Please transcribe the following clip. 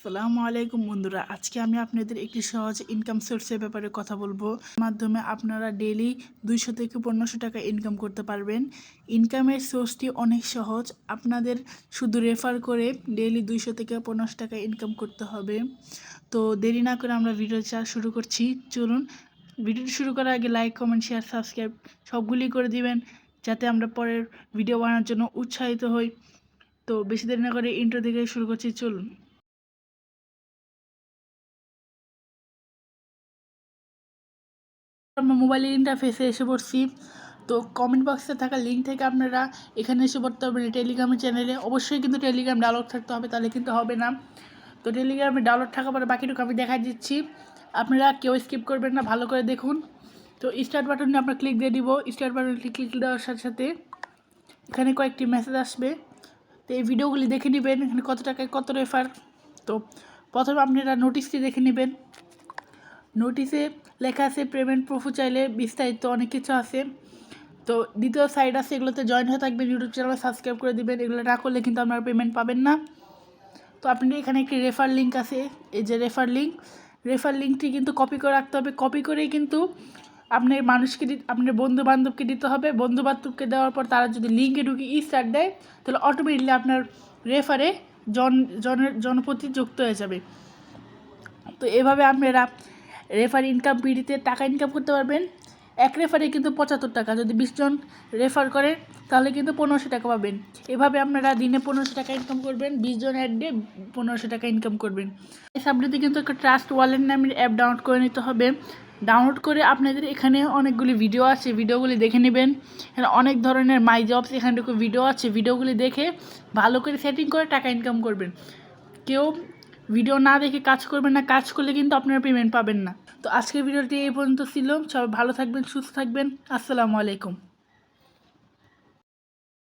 আসসালামু আলাইকুম বন্ধুরা, আজকে আমি আপনাদের একটি সহজ ইনকাম সোর্সের ব্যাপারে কথা বলবো। মাধ্যমে আপনারা ডেইলি 200 থেকে 1500 টাকা ইনকাম করতে পারবেন। ইনকামের সোর্সটি অনেক সহজ। আপনাদের শুধু রেফার করে ডেইলি 200 থেকে 1500 টাকা ইনকাম করতে হবে। তো দেরি না করে আমরা ভিডিওটা শুরু করছি। চলুন, ভিডিওটি শুরু করার আগে লাইক, কমেন্ট, শেয়ার, সাবস্ক্রাইব সবগুলি করে দিবেন, যাতে আমরা পরের ভিডিও বানানোর জন্য উৎসাহিত হই। তো বেশি দেরি না করে ইন্ট্রো থেকে শুরু করছি, চলুন। আমরা মোবাইলের ইন্টারফেসে এসে পড়ছি। তো কমেন্ট বক্সে থাকা লিঙ্ক থেকে আপনারা এখানে এসে পড়তে হবে টেলিগ্রামের চ্যানেলে। অবশ্যই কিন্তু টেলিগ্রাম ডাউনলোড থাকতে হবে, তাহলে কিন্তু হবে না। তো টেলিগ্রামে ডাউনলোড থাকার পরে বাকিটুকু আমি দেখাই দিচ্ছি, আপনারা কেউ স্কিপ করবেন না, ভালো করে দেখুন। তো স্টার্ট বাটনে আমরা ক্লিক দিয়ে দিব। স্টার্ট বাটনে ক্লিক দেওয়ার সাথে সাথে এখানে কয়েকটি মেসেজ আসবে। তো এই ভিডিওগুলি দেখে নেবেন, এখানে কত টাকায় কত রেফার। তো প্রথমে আপনারা নোটিশটি দেখে নেবেন। নোটিশে লেখা আছে পেমেন্ট প্রুফও চাইলে বিস্তারিত অনেক কিছু আছে। তো দ্বিতীয় সাইড আছে, এগুলোতে জয়েন হয়ে থাকবেন, ইউটিউব চ্যানেলে সাবস্ক্রাইব করে দেবেন। এগুলো না করলে কিন্তু আপনারা পেমেন্ট পাবেন না। তো আপনি এখানে একটি রেফার লিঙ্ক আছে, এই যে রেফার লিঙ্কটি কিন্তু কপি করে রাখতে হবে। কপি করেই কিন্তু আপনার মানুষকে আপনার বন্ধু বান্ধবকে দিতে হবে। বন্ধু বান্ধবকে দেওয়ার পর তারা যদি লিঙ্কে ঢুকে স্টার্ট দেয়, তাহলে অটোমেটিকলি আপনার রেফারে জনপ্রতি যুক্ত হয়ে যাবে। তো এভাবে আপনারা রেফার ইনকাম পিডিতে টাকা ইনকাম করতে পারবেন। এক রেফারে কিন্তু 75 টাকা, যদি 20 জন রেফার করেন তাহলে কিন্তু 1500 টাকা পাবেন। এভাবে আপনারা দিনে 1500 টাকা ইনকাম করবেন, 20 জন অ্যাড দিয়ে 1500 টাকা ইনকাম করবেন। এই সাবজেক্টে কিন্তু একটা ট্রাস্ট ওয়ালেট নামের অ্যাপ ডাউনলোড করে নিতে হবে। ডাউনলোড করে আপনাদের এখানে অনেকগুলি ভিডিও আছে, ভিডিওগুলি দেখে নেবেন। এখানে অনেক ধরনের মাই জবস এখানে ভিডিও আছে, ভিডিওগুলি দেখে ভালো করে সেটিং করে টাকা ইনকাম করবেন। কেউ ভিডিও না দেখে কাজ করবেন না, কাজ করলে কিন্তু আপনারা পেমেন্ট পাবেন না। তো আজকের ভিডিওটি এই পর্যন্ত ছিল। সবাই ভালো থাকবেন, সুস্থ থাকবেন। আসসালামু আলাইকুম।